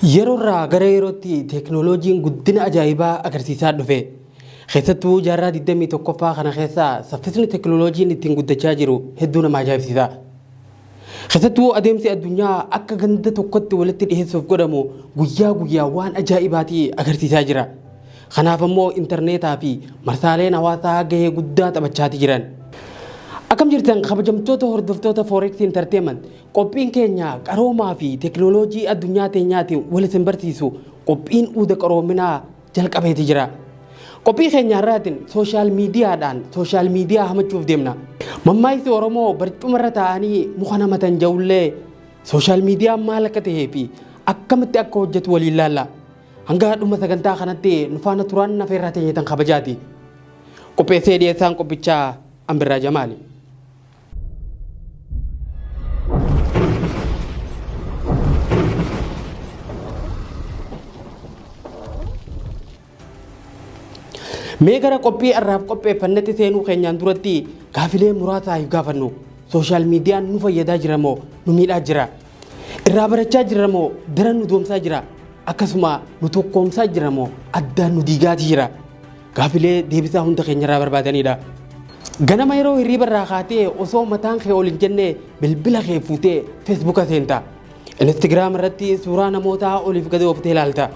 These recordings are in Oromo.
Yeroo irraa gara yerootti teekinooloojiin guddina ajaa'ibaa agarsiisaa dhufe. Keessattuu jaarraa 21ffaa kana keessa saffisni teekinooloojiin ittiin guddachaa jiru hedduu nama ajaa'ibsiisa. Keessattuu adeemsi addunyaa akka ganda tokkotti walitti dhiyeessuuf godhamu guyyaa guyyaa waan ajaa'ibaatii agarsiisaa jira. Kanaaf immoo intarneetaa fi marsaaleen hawaasaa gahee guddaa taphachaa jiran. Akkam jirtan kabajamtoota hordoftoota Forex Entertainment qophiin keenya qaroomaa fi teekinooloojii addunyaa teenyaatiin wal isin barsiisu qophiin uuda qaroominaa jalqabeeti jira. Qophii keenya irraatiin sooshaal miidiyaa hamachuuf deemna. Mammaaksi Oromoo barcumarra taa'anii muka namatan jawullee sooshaal miidiyaan maal akka ta'ee fi akkamitti akka hojjetu waliin ilaalla. Hanga dhuma sagantaa kanatti nu faana turaan nafeerraa teenyetan kabajaati. Qopheessee dhiyeessaan qophichaa Ambirraa Jamaali. Meegara qophii arraaf qopheeffannetti seenuu keenyaan duratti gaafilee muraasaaf gaafannu sooshaal miidiyaan nu fayyadaa jira moo nu miidhaa jira? Irraa barachaa jira moo daran nu doomsaa jira? Akkasuma nu tokkoomsaa jira moo addaan nu diigaatii jira? Gaafilee deebisaa hunda keenyarraa barbaadanidha. Ganama yeroo hirriiba irraa kaatee osoo mataan kee ol hin jenne bilbila kee fuutee feesbuuka seenta. Instagiraam irratti suuraa namootaa oliif gadi ooftee ilaalta.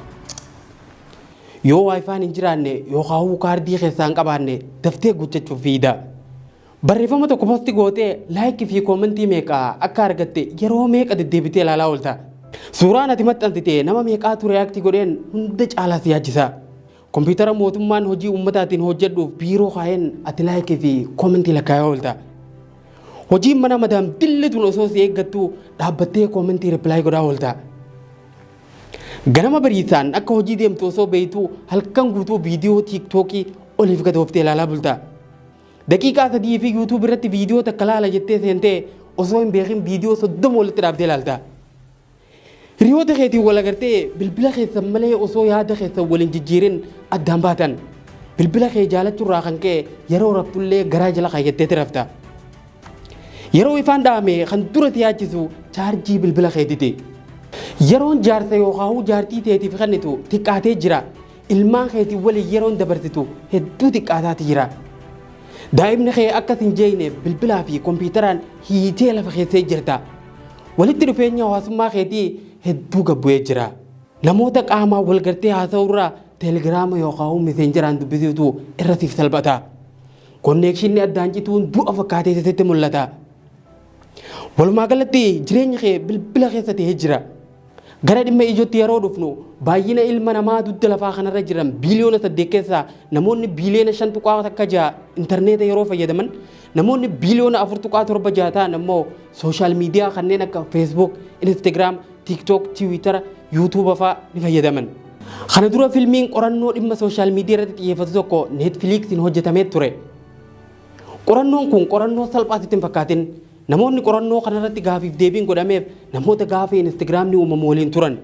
Yoo waayifaan hin jiraanne yookaan kaardii keessaan qabaanne daftee guuttachuuf fiida. Barreeffama tokko posti gootee laayikii fi koomentii meeqaa akka argatte yeroo meeqa deddeebitee ilaalaa oolta. Suuraan ati maxxansite nama meeqaatu reaaktii godheen hunda caalaa si yaachisa. Kompiitara mootummaan hojii uummataatiin hojjedhuuf biiroo kaa'een ati laayikii fi koomentii lakkaa'ee oolta. Hojiin mana madaan billetuun osoo si eeggattu dhaabbattee koomentii ripilaay godhaa oolta. Ganama bariisaan akka hojii deemtu osoo beektu halkan guutuu viidiyoo tiiktookii oliif gadi ooftee ilaalaa bulta. Daqiiqaa 3 fi yuutuub irratti viidiyoo takka laala jettee seentee osoo hin beekin viidiyoo 30 walitti dhaabdee ilaalta. Hiriyoota keetiin wal agartee bilbila keessan malee osoo yaada keessan waliin jijjiirin addaan baatan. Bilbila kee jaalachuurraa kan ka'e yeroo raftullee garaa jala kaayyattee rafta. Yeroo ifaan dhaame kan dura yaachisu chaarjii bilbila keetiiti. Yeroon jaarsa yookaan jaartii teetiif kennitu xiqqaatee jira. Ilmaan keetii waliin yeroon dabarsitu hedduu xiqqaataati jira. Daa'imni kee akkas hin jeeyne bilbilaa fi kompiitaraan hiitee lafa keessee jirta. Walitti dhufeenya hawaasummaa keetii hedduu gabbu'ee jira. Namoota qaamaa wal gartee haasa'urraa teelegiraama yookaan meseenjeraan dubbisiisu irra siif salphata. Konneekshinni addaan cituun du'a fakkaatee sitti mul'ata. Walumaa galatti jireenya kee bilbila keessa ta'ee jira. Gara dhimma ijootti yeroo dhufnu baay'ina ilma namaa dugda lafaa kanarra jiran biiliyoona 8 keessaa namoonni biiliyoona 5.6 intarneeta yeroo fayyadaman namoonni biiliyoona 4.7 ta'an ammoo sooshaal miidiyaa kanneen akka feesbuuk, instagiraam, tiiktook, tiwiitara, yuutuuba fa'aa ni fayyadaman. Kana dura fiilmiin qorannoo dhimma sooshaal miidiyaa irratti xiyyeeffatu tokko neetfiliiksiin hojjetamee ture. Qorannoon kun qorannoo salphaatti hin fakkaatin. Namoonni qorannoo kanarratti gaafiif deebiin godhameef namoota gaafii Instagiraamni uumamu waliin turan.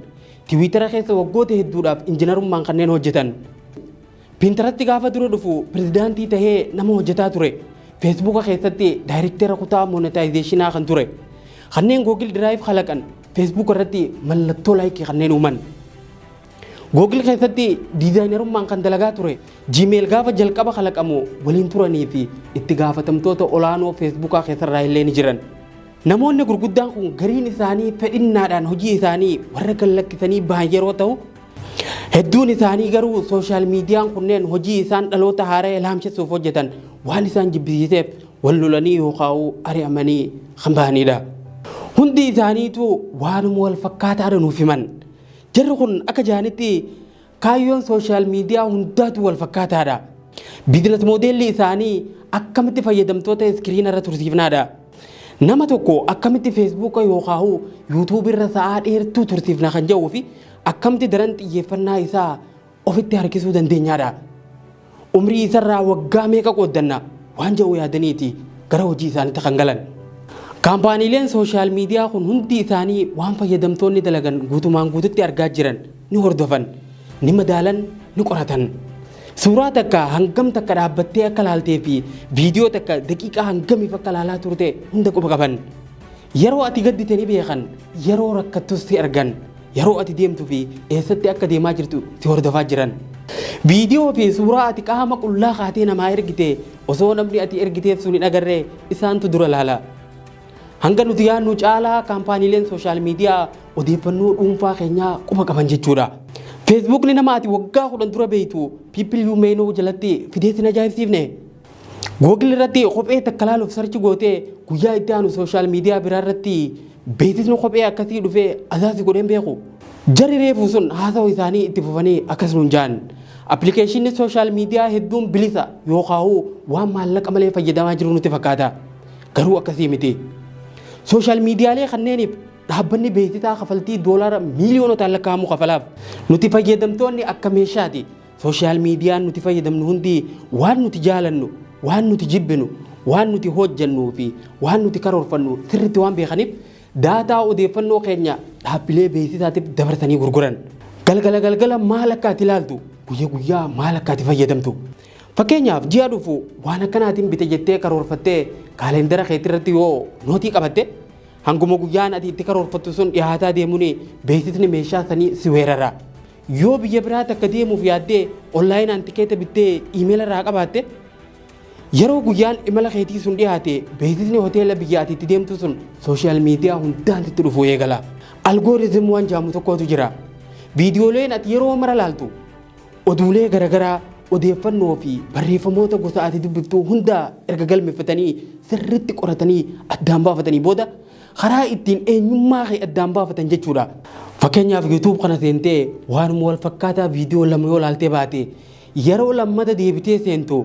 Tiwiitara keessa waggoota hedduudhaaf injiinarummaan kanneen hojjetan. Pintaratti gaafa dura dhufu pirezidaantii tahee nama hojjetaa ture. Feesbuuka keessatti daayirektera kutaa moonetaayizeeshinaa kan ture. Kanneen Googil Diraayif kalaqan Feesbuuka irratti mallattoo laayikii kanneen uuman. Googil keessatti diizaayinarummaan kan dalagaa ture. Gmail gaafa jalqaba kalaqamu waliin turanii fi itti gaafatamtoota olaanoo Feesbuukaa keessarraa illee ni jiran. Namoonni gurguddaan kun gariin isaanii fedhinnaadhaan hojii isaanii warra gallakkisanii bahan yeroo ta'u, hedduun isaanii garuu sooshaal miidiyaan kunneen hojii isaan dhaloota haaraa ilhaamsisuuf hojjetan waan isaan jibbisiiseef wal lolanii yookaan ari'amanii kan bahanidha. Hundi isaaniitu waanuma wal fakkaataadha nuuf himan. Jarri kun akka jaanitti kaayyoon sooshaal miidiyaa hundaatu wal fakkaataadha. Biizinasi moodeelli isaanii akkamitti fayyadamtoota iskiriina irra tursiifnaadha. Nama tokko akkamitti feesbuuka yookaan yuutuubii irra sa'aa dheertuu tursiifna kan jedhuu fi akkamitti daran xiyyeeffannaa isaa ofitti harkisuu dandeenyaadha. Umrii isarraa waggaa meeqa qooddanna waan jedhu yaadaniiti gara hojii isaaniitti kan galan. Kaampaaniileen sooshaal miidiyaa kun hundi isaanii waan fayyadamtoonni dalagan guutumaan guututti argaa jiran ni hordofan, ni madaalan, ni qoratan. Suuraa takka hangam takka dhaabbattee akka laaltee fi viidiyoo takka daqiiqaa hangamiif akka laalaa turte hunda quba qaban. Yeroo ati gaddite ni beekan, yeroo rakkattus si argan, yeroo ati deemtu fi eessatti akka deemaa jirtu si hordofaa jiran. Viidiyoo fi suuraa ati qaama qullaa kaatee namaa ergite osoo namni ati ergiteef sun hin agarree isaantu dura laala. Hanga nuti yaadnu caalaa kaampaaniileen sooshaal miidiyaa odeeffannoo dhuunfaa keenyaa quba qaban jechuudha. Facebook ni nama ati waggaa 10 dura beektu people you may know jalatti fideesin ajaa'ibsiifne. Google irratti kophee takka laaluuf sarchi gootee guyyaa itti aanu sooshaal miidiyaa biraa irratti beeksisni kophee akkasii dhufee azaasi godheen beeku. Jarri reefuu sun haasawaa isaanii itti fufanii akkasumas jaan. Appilikeeshinni sooshaal miidiyaa hedduun bilisa yookaan waan maallaqa malee fayyadamaa jiru nutti fakkaata. Garuu akkasii miti. Sooshaal miidiyaalee kanneeniif dhaabbanni beeksisaa kafaltii doolaara miiliyoonota lakkaa'amu kafalaaf. Nuti fayyadamtoonni akka meeshaati. Sooshaal miidiyaan nuti fayyadamnu hundi waan nuti jaalannu, waan nuti jibbinu, waan nuti hojjannuu fi waan nuti karoorfannu sirriitti waan beekaniif daataa odeeffannoo keenya dhaabbilee beeksisaatiif dabarsanii gurguran. Galgala maal akka ati ilaaltu, guyyaa maal akka ati fayyadamtu. Fakkeenyaaf ji'a dhufu waan akkanaatiin bite jettee karoorfattee kaalendara keetii irratti yoo nootii qabatte hanguma guyyaan ati itti karoorfattu sun dhiyaataa deemuun beeksisni meeshaa sanii si weerara. Yoo biyya biraatti akka deemuuf yaaddee onlaayinaan tikeeta bittee iimeela irraa qabaatte yeroo guyyaan imala keetii sun dhiyaate beeksisni hoteela biyya ati itti deemtu sun sooshaal miidiyaa hundaan itti dhufu eegala. Algooriizimii waan jaamu tokkotu jira. Viidiyooleen ati yeroo mara laaltu oduulee garaagaraa odeeffannoo fi barreeffamoota gosa ati dubbiftu hunda erga galmeeffatanii sirriitti qoratanii addaan baafatanii booda karaa ittiin eenyummaa kee addaan baafatan jechuudha. Fakkeenyaaf YouTube kana seentee waanuma wal fakkaataa viidiyoo lama yoo laaltee baate yeroo lammata deebitee seentu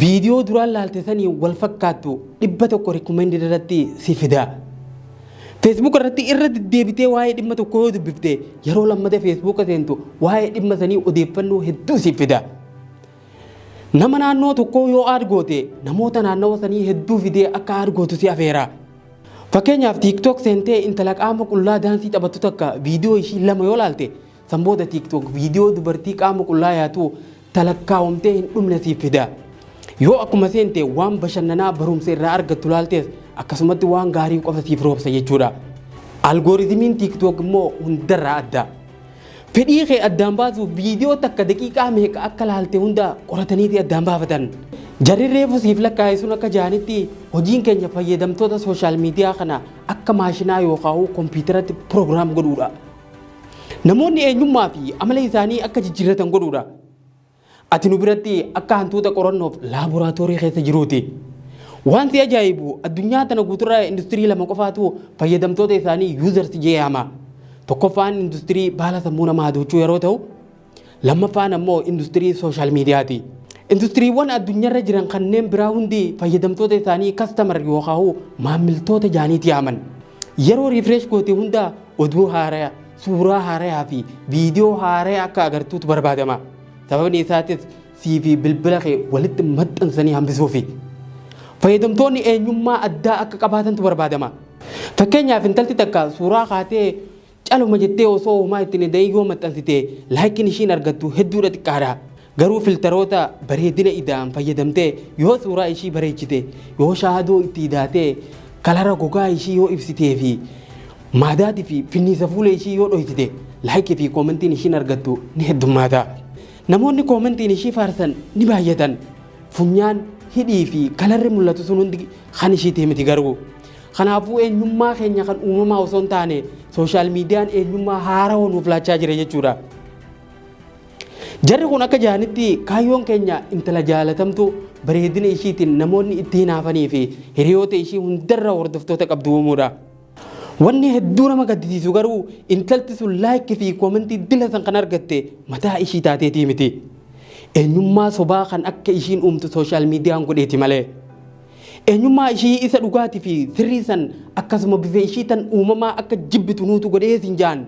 viidiyoo duraan laalte sanii wal fakkaattu 100 rikoomendii irratti si fida. Facebook irratti irra deebitee waa'ee dhimma tokko yoo dubbifte yeroo lammata Facebook seentu waa'ee dhimma sanii odeeffannoo hedduu si fida. Nama naannoo tokko yoo argoote namoota naannoo sanii hedduu fidee akka argootu si afeera. Fakkeenyaaf TikTok seentee intala qaama qullaa daansii taphattu takka viidiyoo ishii 2 yoo laalte sanbooda TikTok viidiyoo dubartii qaama qullaa yaatu talakkaawamtee hin dhumne si fida. Yoo akkuma seente waan bashannanaa barumsa irraa argattu laaltees akkasumatti waan gaarii qofa siif roobsa jechuudha. Algooriizimiin TikTok immoo hundarraa adda. Fedhii kee addaan baasuuf viidiyoo takka daqiiqaa meeqa akka laalte hunda qorataniiti addaan baafatan. Jarri reefu siif lakkaa'e sun akka jaanitti hojiin keenya fayyadamtoota sooshaal miidiyaa kana akka maashinaa yookaan kompiitaratti piroogiraam godhuudha. Namoonni eenyummaa fi amala isaanii akka jijjiirratan godhuudha. Ati nu biratti akka hantuuta qorannoof laaboraatoorii keessa jiruuti. Wanti ajaa'ibu addunyaa tana guuturraa industirii 2 qofaatu fayyadamtoota isaanii yuuzarsi jee yaama. Tokkoffaan industirii baala sammuu namaa haduuchuu yeroo ta'u lammaffaan ammoo industirii sooshaal miidiyaati. Industiriiwwan addunyaarra jiran kanneen biraa hundi fayyadamtoota isaanii kastamar yookaan maamiltoota jaaniiti yaaman. Yeroo riifreesh goote hunda oduu haaraa, suuraa haaraa fi viidiyoo haaraa akka agartuutu barbaadama. Sababni isaatis CV bilbila kee walitti maxxansanii hambisuufi. Fayyadamtoonni eenyummaa addaa akka qabaatantu barbaadama. Fakkeenyaaf intalti takka suuraa kaatee caluma jettee osoo uumaa ittiin hidhanii yoo maxxansite laayikiin ishiin argattu hedduudha xiqqaadha. Garuu filtaroota bareedina ida'an fayyadamtee yoo suuraa ishii bareechite yoo shaadoo itti hidhaatee kalara gogaa ishii yoo ibsitee fi maadaatii fi finniisa fuula ishii yoo dhoysite laayikii fi koomentiin ishiin argattu ni heddummaata. Namoonni koomentiin ishii faarsan ni baay'atan. Funyaan hidhii fi kalarri mul'atu sun hundi kan ishiitii miti garuu. Kanaafuu eenyummaa keenya kan uumamaa osoo hin taane sooshaal miidiyaan eenyummaa haaraa nuuf laachaa jira jechuudha. Jarri kun akka jaanitti kaayyoon keenya intala jaalatamtu bareedina ishiitiin namoonni itti hinaafanii fi hiriyoota ishii hundarra hordoftoota qabdu uumuudha. Wanni hedduu nama gaddisiisu garuu intalti sun laayikii fi koomentii dila san kan argatte mataa ishii taateetii miti. Eenyummaa sobaa kan akka ishiin uumtu sooshaal miidiyaan godheeti malee. Eenyummaa ishii isa dhugaatii fi sirrii san akkasuma bifa ishii tan uumamaa akka jibbitu nuutu godhee siin jaan.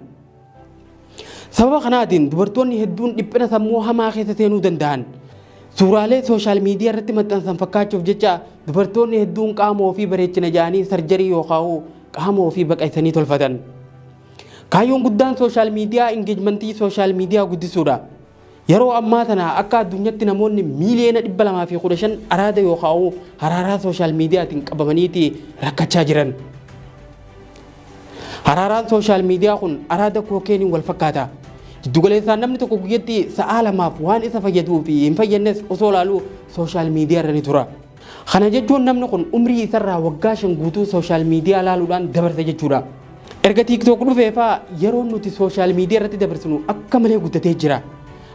Sababa kanaatiin dubartoonni hedduun dhiphina sammuu hamaa keessa seenuu danda'an. Suuraalee sooshaal miidiyaa irratti maxxansan fakkaachuuf jecha dubartoonni hedduun qaama ofii bareechina jaanii sarjarii yookaan qaama ofii baqaysanii tolfatan. Kaayyoon guddaan sooshaal miidiyaa ingeejmentii sooshaal miidiyaa guddisuudha. Yeroo ammaa tana akka addunyaatti namoonni miiliyoona 215 araada yookaan haraaraa sooshaal miidiyaatiin qabamaniiti rakkachaa jiran. Haraaraan sooshaal miidiyaa kun araada kookeeniin wal fakkaata. Jiddugaleessaan namni tokko guyyatti sa'a lamaaf waan isa fayyaduu fi hin fayyadnes osoo ilaalu sooshaal miidiyaa irra ni tura. Kana jechuun namni kun umrii isarraa waggaa 5 guutuu sooshaal miidiyaa ilaaluudhaan dabarsa jechuudha. Erga TikTok dhufeefaa yeroo nuti sooshaal miidiyaa irratti dabarsinu akka malee guddatee jira.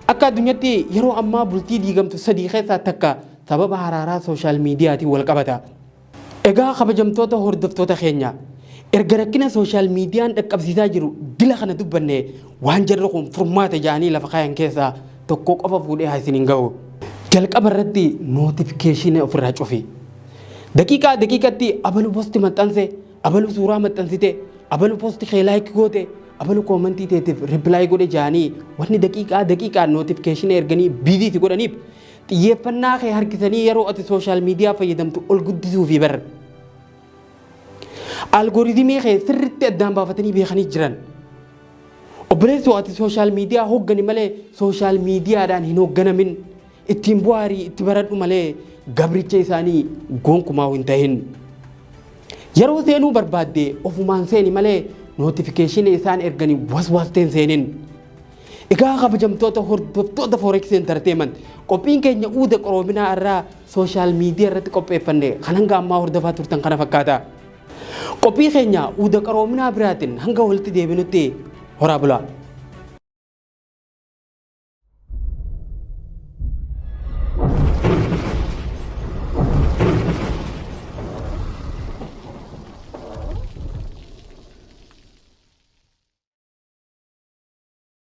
Akka addunyaatti yeroo ammaa bultii diigamtu 3 keessaa takka sababa haraaraa sooshaal miidiyaatiin wal qabata. Egaa kabajamtoota hordoftoota keenya erga rakkina sooshaal miidiyaan dhaqqabsiisaa jiru dila kana dubbanne waan jarri kun furmaata jaanii lafa kaayan keessaa tokko qofa fuudhee haa isiniin ga'u. Jalqaba irratti notifikashinii ofirraa cufi. Daqiiqatti abalu posti maxxanse, abalu suuraa maxxansite, abalu posti kee laayik goote, abalu koomentii teetiif ripilaay godhe jaanii wanni daqiiqaa notifikashinii erganii biiziiti godhaniif xiyyeeffannaa kee harkisanii yeroo ati sooshaal miidiyaa fayyadamtu ol guddisuu fi barra. Algoritmii kee sirriitti addaan baafatanii beekanii jiran. Obboleessoo ati sooshaal miidiyaa hooggani malee sooshaal miidiyaadhaan hin hoogganamin. Ittiin bu'aarii itti baradhu malee gabricha isaanii gonkumaa hin ta'in. Yeroo seenuu barbaadde ofumaan seeni malee notifikashinii isaan erganii waswaasteen seenin. Egaa kabajamtoota hordoftoota Forex Entertainment qophiin keenya uuda qaroominaa irraa sooshaal miidiyaa irratti qopheeffanne kan hanga ammaa hordofaa turtan kana fakkaata. Qophii keenya uuda qaroominaa biraatiin hanga walitti deebinutti horaa bulaa.